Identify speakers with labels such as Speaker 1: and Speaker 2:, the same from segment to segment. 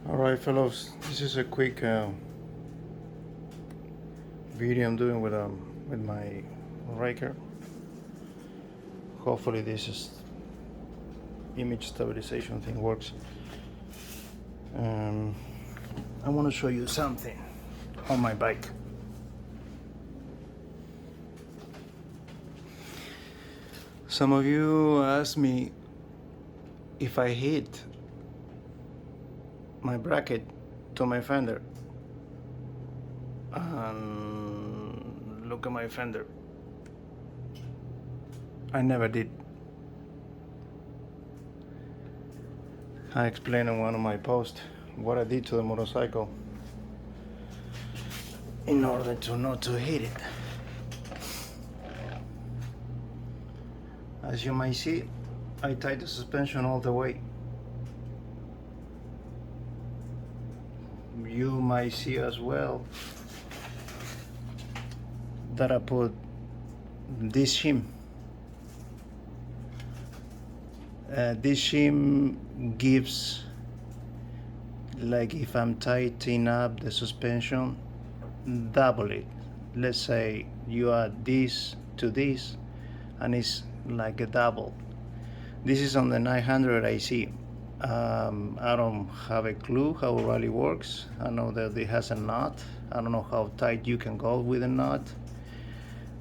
Speaker 1: Alright fellows, this is a quick video I'm doing with my Ryker. Hopefully image stabilization thing works. I want to show you something on my bike. Some of you asked me if I hit my bracket to my fender, and look at my fender. I never did. I explained in one of my posts what I did to the motorcycle in order to not to hit it. As you might see, I tied the suspension all the way. You might see as well that I put this shim. This shim gives, like if I'm tightening up the suspension, double it. Let's say you add this to this and it's like a double. This is on the 900 IC. I don't have a clue how it really works. I know that it has a knot. I don't know how tight you can go with a knot.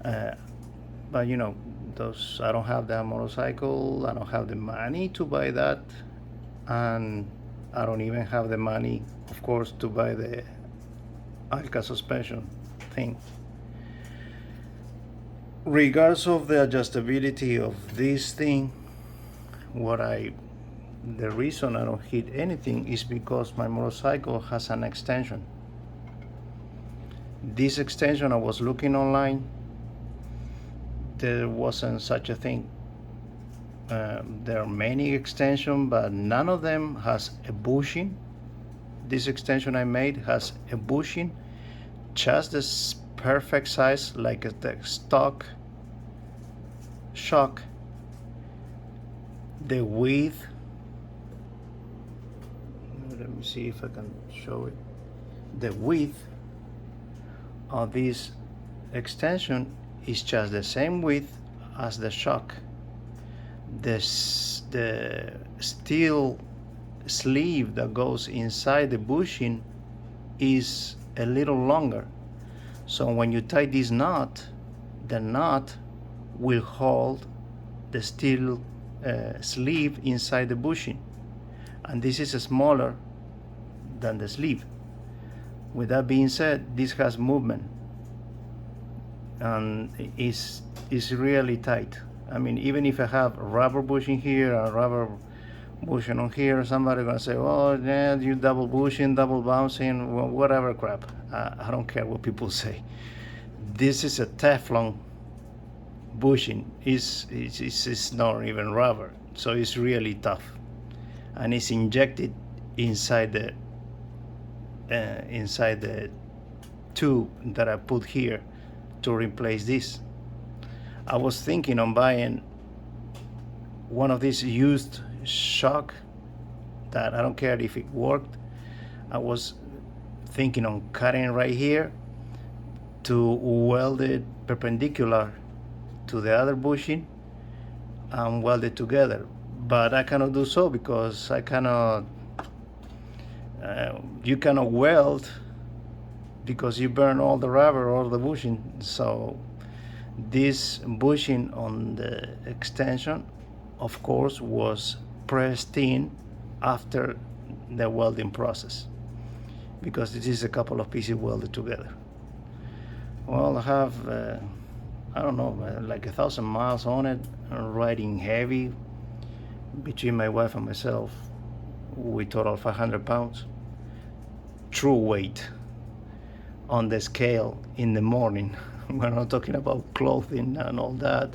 Speaker 1: But you know, I don't have that motorcycle. I don't have the money to buy that, and I don't even have the money, of course, to buy the Alka suspension thing. Regardless of the adjustability of this thing, the reason I don't hit anything is because my motorcycle has an extension. This extension, I was looking online, there wasn't such a thing. There are many extensions, but none of them has a bushing. This extension I made has a bushing, just this perfect size, like the stock shock. The width, let me see if I can show it. The width of this extension is just the same width as the shock. The steel sleeve that goes inside the bushing is a little longer. So when you tie this knot, the knot will hold the steel sleeve inside the bushing, and this is smaller than the sleeve. With that being said, this has movement and is really tight. I mean, even if I have rubber bushing here and rubber bushing on here, somebody gonna say, oh yeah, you double bushing, double bouncing, well, whatever crap. I don't care what people say. This is a Teflon bushing. It's not even rubber, so it's really tough, and it's injected inside the tube that I put here to replace this. I was thinking on buying one of these used shock that I don't care if it worked. I was thinking on cutting right here to weld it perpendicular to the other bushing and weld it together, but I cannot do so because I cannot. You cannot weld because you burn all the rubber, all the bushing. So this bushing on the extension, of course, was pressed in after the welding process, because this is a couple of pieces welded together. Well, I have I don't know, like 1,000 miles on it, riding heavy. Between my wife and myself, we total 500 pounds true weight on the scale in the morning. We're not talking about clothing and all that,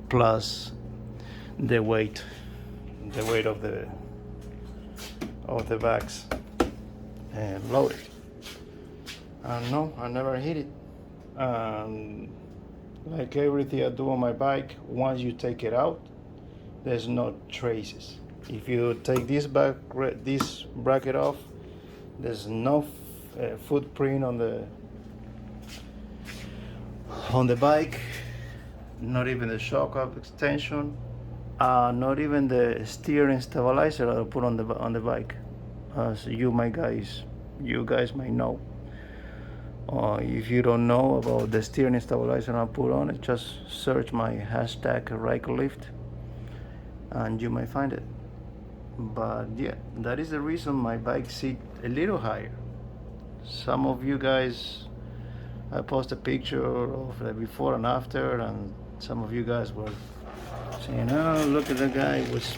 Speaker 1: plus the weight of the bags loaded. No, I never hit it. Like everything I do on my bike, once you take it out, there's no traces. If you take this bracket off, There's no footprint on the bike, not even the shock up extension, not even the steering stabilizer that I put on the bike. As you guys might know. If you don't know about the steering stabilizer I put on it, just search my hashtag Ryker lift, and you might find it. But yeah, that is the reason my bike sit a little higher. Some of you guys, I post a picture of the before and after, and some of you guys were saying, "Oh, look at the guy was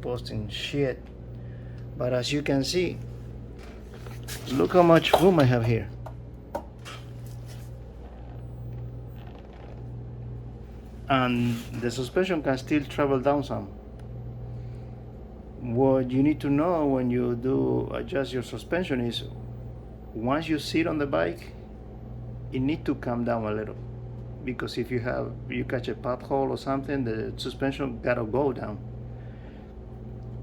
Speaker 1: posting shit." But as you can see, look how much room I have here. And the suspension can still travel down some. What you need to know when you do adjust your suspension is once you sit on the bike, it needs to come down a little, because if you catch a pothole or something, the suspension gotta go down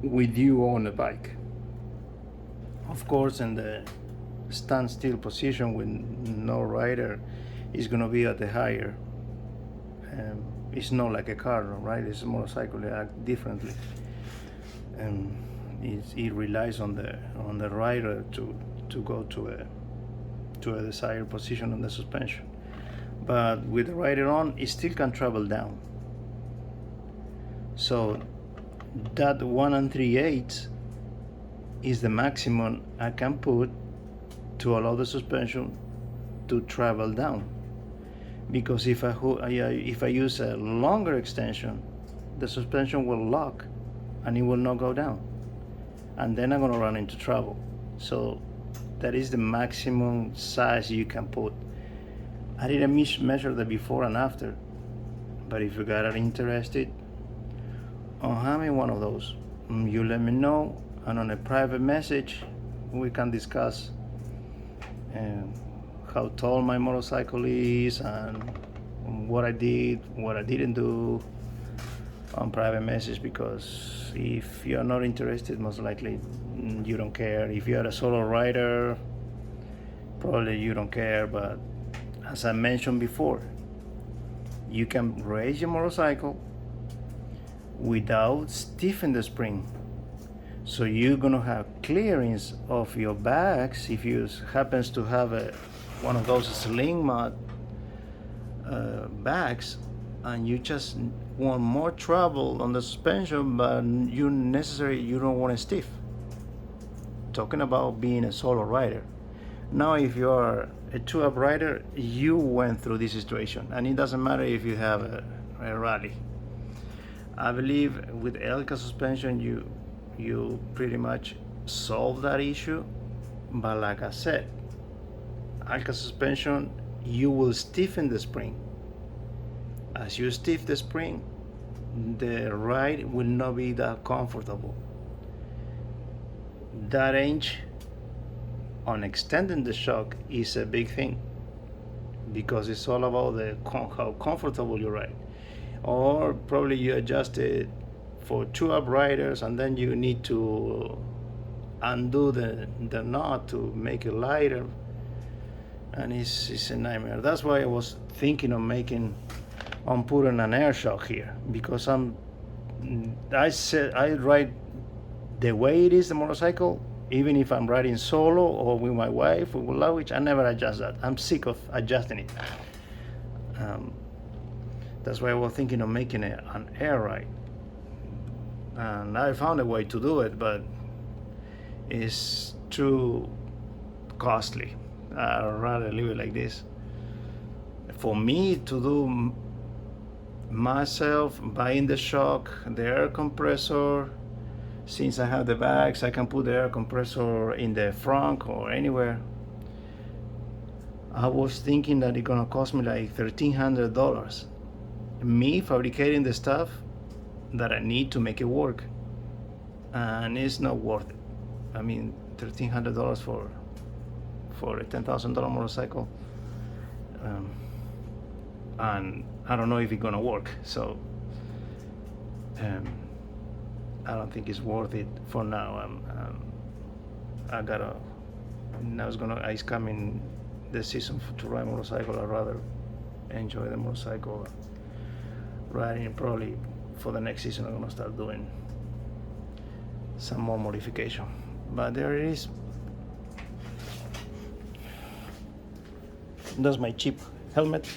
Speaker 1: with you on the bike. Of course, in the standstill position with no rider, is gonna be at the higher. It's not like a car, right? It's a motorcycle. They act differently. It relies on the rider to go to a desired position on the suspension. But with the rider on, it still can travel down. So that 1 3/8 is the maximum I can put to allow the suspension to travel down. Because if I use a longer extension, the suspension will lock and it will not go down, and then I'm gonna run into trouble. So that is the maximum size you can put. I didn't measure the before and after, but if you guys are interested on having one of those, you let me know, and on a private message we can discuss how tall my motorcycle is and what I did, what I didn't do on private message. Because if you're not interested, most likely you don't care. If you're a solo rider, probably you don't care. But as I mentioned before, you can raise your motorcycle without stiffening the spring. So you're gonna have clearance of your bags if you happens to have one of those sling mod bags, and you just want more trouble on the suspension, but you don't want to stiff. Talking about being a solo rider. Now, if you are a 2-up rider, you went through this situation, and it doesn't matter if you have a rally. I believe with Elka suspension, you pretty much solve that issue. But like I said, Elka suspension, you will stiffen the spring. As you stiff the spring, the ride will not be that comfortable. That inch on extending the shock is a big thing, because it's all about how comfortable you ride. Or probably you adjust it for 2-up riders, and then you need to undo the knot to make it lighter, and it's a nightmare. That's why I was thinking of putting an air shock here, because I ride the way it is, the motorcycle. Even if I'm riding solo or with my wife or with luggage, I never adjust that. I'm sick of adjusting it. That's why I was thinking of making an air ride, and I found a way to do it, but it's too costly. I'd rather leave it like this. For me to do myself, buying the shock, the air compressor, since I have the bags, I can put the air compressor in the front or anywhere. I was thinking that it's gonna cost me like $1,300. Me fabricating the stuff that I need to make it work, and it's not worth it. I mean, $1,300 for a $10,000 motorcycle, and I don't know if it's gonna work. So I don't think it's worth it for now. I gotta Now it's coming the season to ride motorcycle. I'd rather enjoy the motorcycle riding. Probably for the next season I'm gonna start doing some more modification. But there it is. That's my cheap helmet.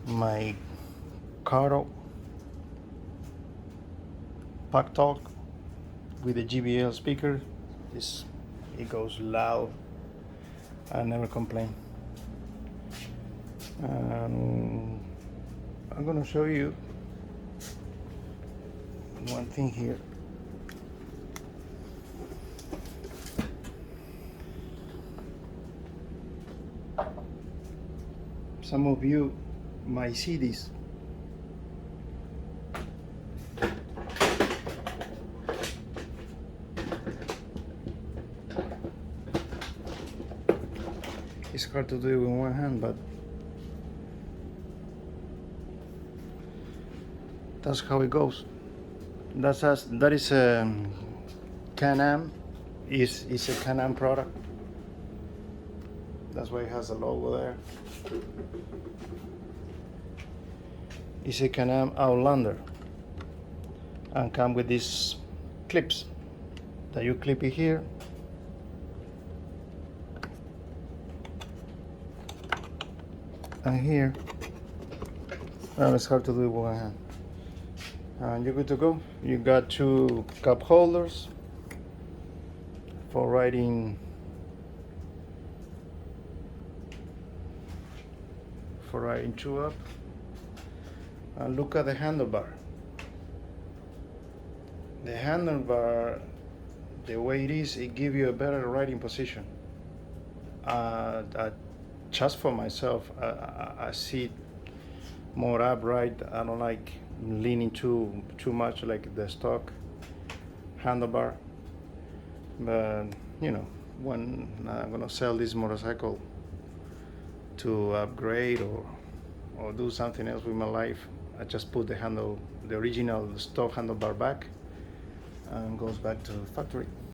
Speaker 1: My Caro Pack Talk with the GBL speaker. It goes loud. I never complain. I'm gonna show you one thing here. Some of you might see this. It's hard to do it with one hand, but that's how it goes. That is a Canam. It's a Canam product. That's why it has a logo there. It's a Canam Outlander, and come with these clips that you clip it here. And here, well, it's hard to do it with one hand. And you're good to go. You got two cup holders for riding two up. And look at the handlebar. The handlebar, the way it is, it gives you a better riding position. Just for myself, I sit more upright. I don't like leaning too much like the stock handlebar. But you know, when I'm gonna sell this motorcycle to upgrade or do something else with my life, I just put the original stock handlebar back and goes back to the factory.